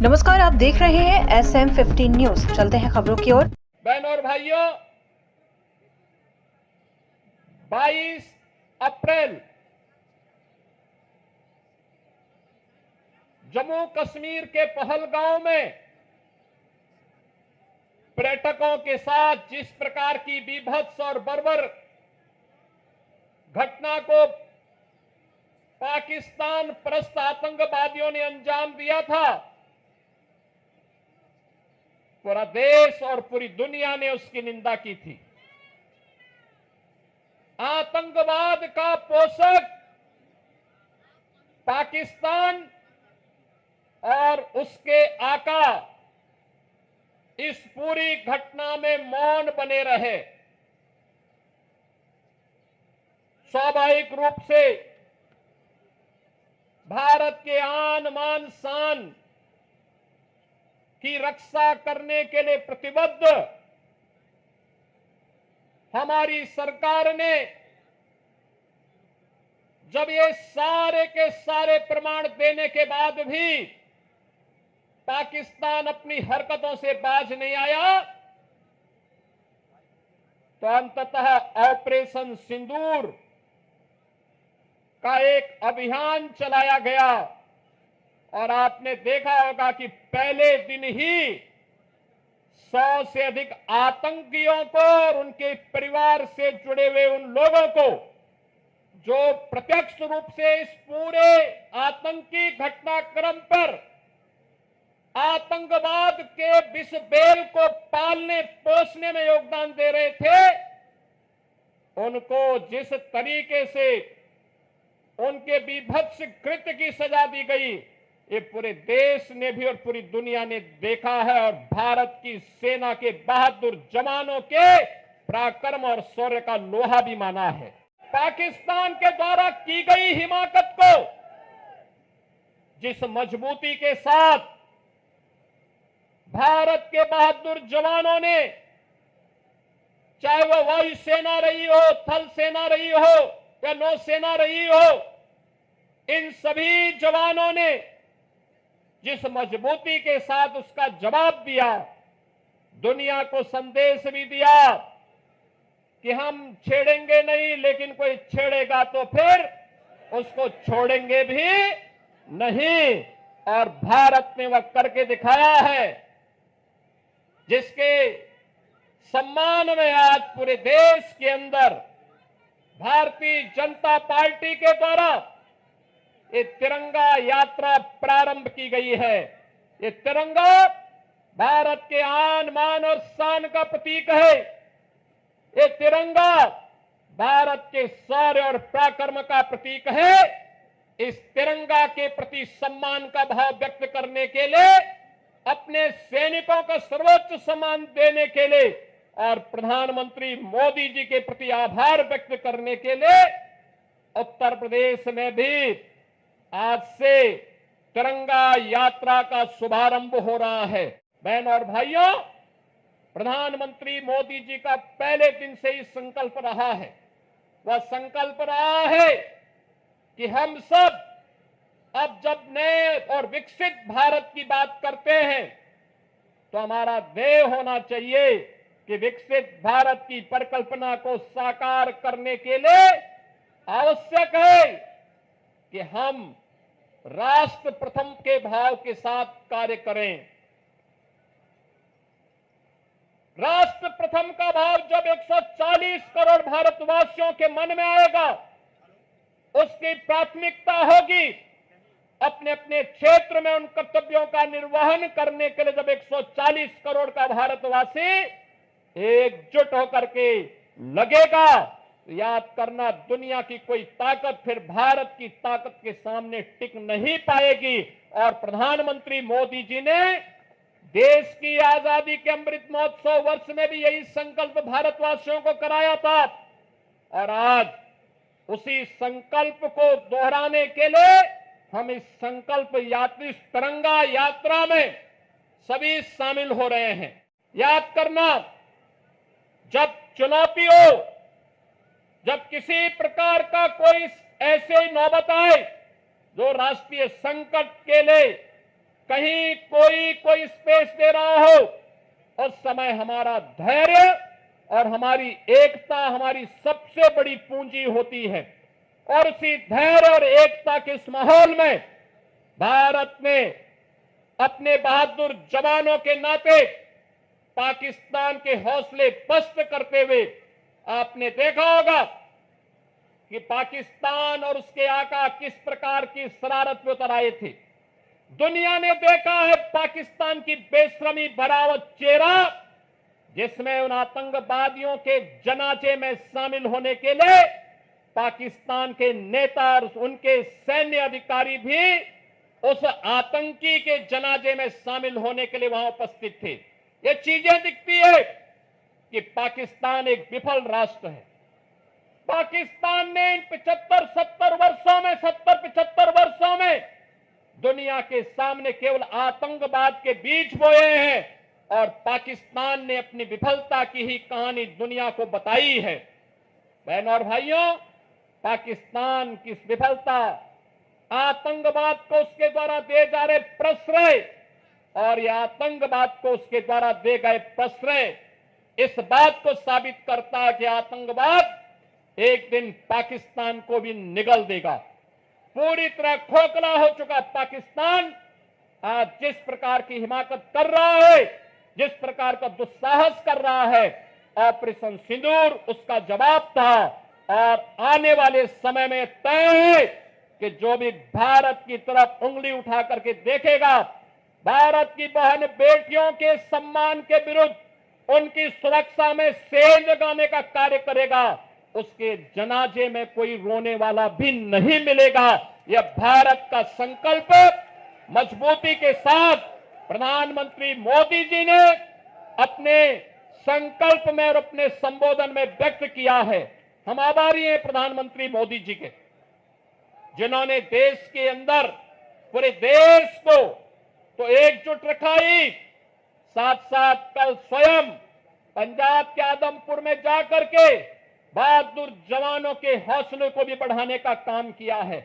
नमस्कार, आप देख रहे हैं SM15 न्यूज। चलते हैं खबरों की ओर। बहनों और भाइयों, 22 अप्रैल जम्मू कश्मीर के पहलगांव में पर्यटकों के साथ जिस प्रकार की बीभत्स और बर्बर घटना को पाकिस्तान परस्त आतंकवादियों ने अंजाम दिया था, पूरा देश और पूरी दुनिया ने उसकी निंदा की थी। आतंकवाद का पोषक पाकिस्तान और उसके आका इस पूरी घटना में मौन बने रहे। स्वाभाविक रूप से भारत के आन मान शान की रक्षा करने के लिए प्रतिबद्ध हमारी सरकार ने जब ये सारे के सारे प्रमाण देने के बाद भी पाकिस्तान अपनी हरकतों से बाज नहीं आया, तो अंततः ऑपरेशन सिंदूर का एक अभियान चलाया गया और आपने देखा होगा कि पहले दिन ही 100 से अधिक आतंकियों को और उनके परिवार से जुड़े हुए उन लोगों को जो प्रत्यक्ष रूप से इस पूरे आतंकी घटनाक्रम पर आतंकवाद के विष बेल को पालने पोषने में योगदान दे रहे थे, उनको जिस तरीके से उनके बीभत्स कृत्य की सजा दी गई, ये पूरे देश ने भी और पूरी दुनिया ने देखा है और भारत की सेना के बहादुर जवानों के पराक्रम और शौर्य का लोहा भी माना है। पाकिस्तान के द्वारा की गई हिमाकत को जिस मजबूती के साथ भारत के बहादुर जवानों ने, चाहे वह वायुसेना रही हो, थल सेना रही हो या नौसेना रही हो, इन सभी जवानों ने जिस मजबूती के साथ उसका जवाब दिया, दुनिया को संदेश भी दिया कि हम छेड़ेंगे नहीं, लेकिन कोई छेड़ेगा तो फिर उसको छोड़ेंगे भी नहीं। और भारत ने वह करके दिखाया है, जिसके सम्मान में आज पूरे देश के अंदर भारतीय जनता पार्टी के द्वारा ये तिरंगा यात्रा प्रारंभ की गई है। ये तिरंगा भारत के आन मान और शान का प्रतीक है। ये तिरंगा भारत के शौर्य और पराक्रम का प्रतीक है। इस तिरंगा के प्रति सम्मान का भाव व्यक्त करने के लिए, अपने सैनिकों का सर्वोच्च सम्मान देने के लिए और प्रधानमंत्री मोदी जी के प्रति आभार व्यक्त करने के लिए उत्तर प्रदेश में भी आज से तिरंगा यात्रा का शुभारंभ हो रहा है। बहनों और भाइयों, प्रधानमंत्री मोदी जी का पहले दिन से ही संकल्प रहा है, वह संकल्प रहा है कि हम सब अब जब नए और विकसित भारत की बात करते हैं तो हमारा ध्येय होना चाहिए कि विकसित भारत की परिकल्पना को साकार करने के लिए आवश्यक है कि हम राष्ट्र प्रथम के भाव के साथ कार्य करें। राष्ट्र प्रथम का भाव जब 140 करोड़ भारतवासियों के मन में आएगा, उसकी प्राथमिकता होगी अपने अपने क्षेत्र में उन कर्तव्यों का निर्वहन करने के लिए। जब 140 करोड़ का भारतवासी एकजुट होकर के लगेगा, तो याद करना, दुनिया की कोई ताकत फिर भारत की ताकत के सामने टिक नहीं पाएगी। और प्रधानमंत्री मोदी जी ने देश की आजादी के अमृत महोत्सव वर्ष में भी यही संकल्प भारतवासियों को कराया था और आज उसी संकल्प को दोहराने के लिए हम इस संकल्प यात्री तिरंगा यात्रा में सभी शामिल हो रहे हैं। याद करना, जब चुनौती हो, जब किसी प्रकार का कोई ऐसे नौबत आए जो राष्ट्रीय संकट के लिए कहीं कोई स्पेस दे रहा हो, उस समय हमारा धैर्य और हमारी एकता हमारी सबसे बड़ी पूंजी होती है। और उसी धैर्य और एकता के इस माहौल में भारत ने अपने बहादुर जवानों के नाते पाकिस्तान के हौसले पस्त करते हुए, आपने देखा होगा कि पाकिस्तान और उसके आका किस प्रकार की शरारत में उतर आए थे। दुनिया ने देखा है पाकिस्तान की बेशरमी भरा चेहरा, जिसमें उन आतंकवादियों के जनाजे में शामिल होने के लिए पाकिस्तान के नेता और उनके सैन्य अधिकारी भी उस आतंकी के जनाजे में शामिल होने के लिए वहां उपस्थित थे। ये चीजें दिखती है कि पाकिस्तान एक विफल राष्ट्र है। पाकिस्तान ने इन 75 वर्षों में दुनिया के सामने केवल आतंकवाद के बीज बोए हैं और पाकिस्तान ने अपनी विफलता की ही कहानी दुनिया को बताई है। बहनों और भाइयों, पाकिस्तान की विफलता, आतंकवाद को उसके द्वारा दिए जा रहे प्रश्रय और यह आतंकवाद को उसके द्वारा दिए गए प्रश्रय इस बात को साबित करता है कि आतंकवाद एक दिन पाकिस्तान को भी निगल देगा। पूरी तरह खोखला हो चुका पाकिस्तान आज जिस प्रकार की हिमाकत कर रहा है, जिस प्रकार का दुस्साहस कर रहा है, ऑपरेशन सिंदूर उसका जवाब था। और आने वाले समय में तय है कि जो भी भारत की तरफ उंगली उठा करके देखेगा, भारत की बहन बेटियों के सम्मान के विरुद्ध उनकी सुरक्षा में सेंध लगाने का कार्य करेगा, उसके जनाजे में कोई रोने वाला भी नहीं मिलेगा। यह भारत का संकल्प मजबूती के साथ प्रधानमंत्री मोदी जी ने अपने संकल्प में और अपने संबोधन में व्यक्त किया है। हम आभारी हैं प्रधानमंत्री मोदी जी के, जिन्होंने देश के अंदर पूरे देश को तो एकजुट रखा ही, साथ साथ कल स्वयं पंजाब के आदमपुर में जाकर के बहादुर जवानों के हौसले को भी बढ़ाने का काम किया है।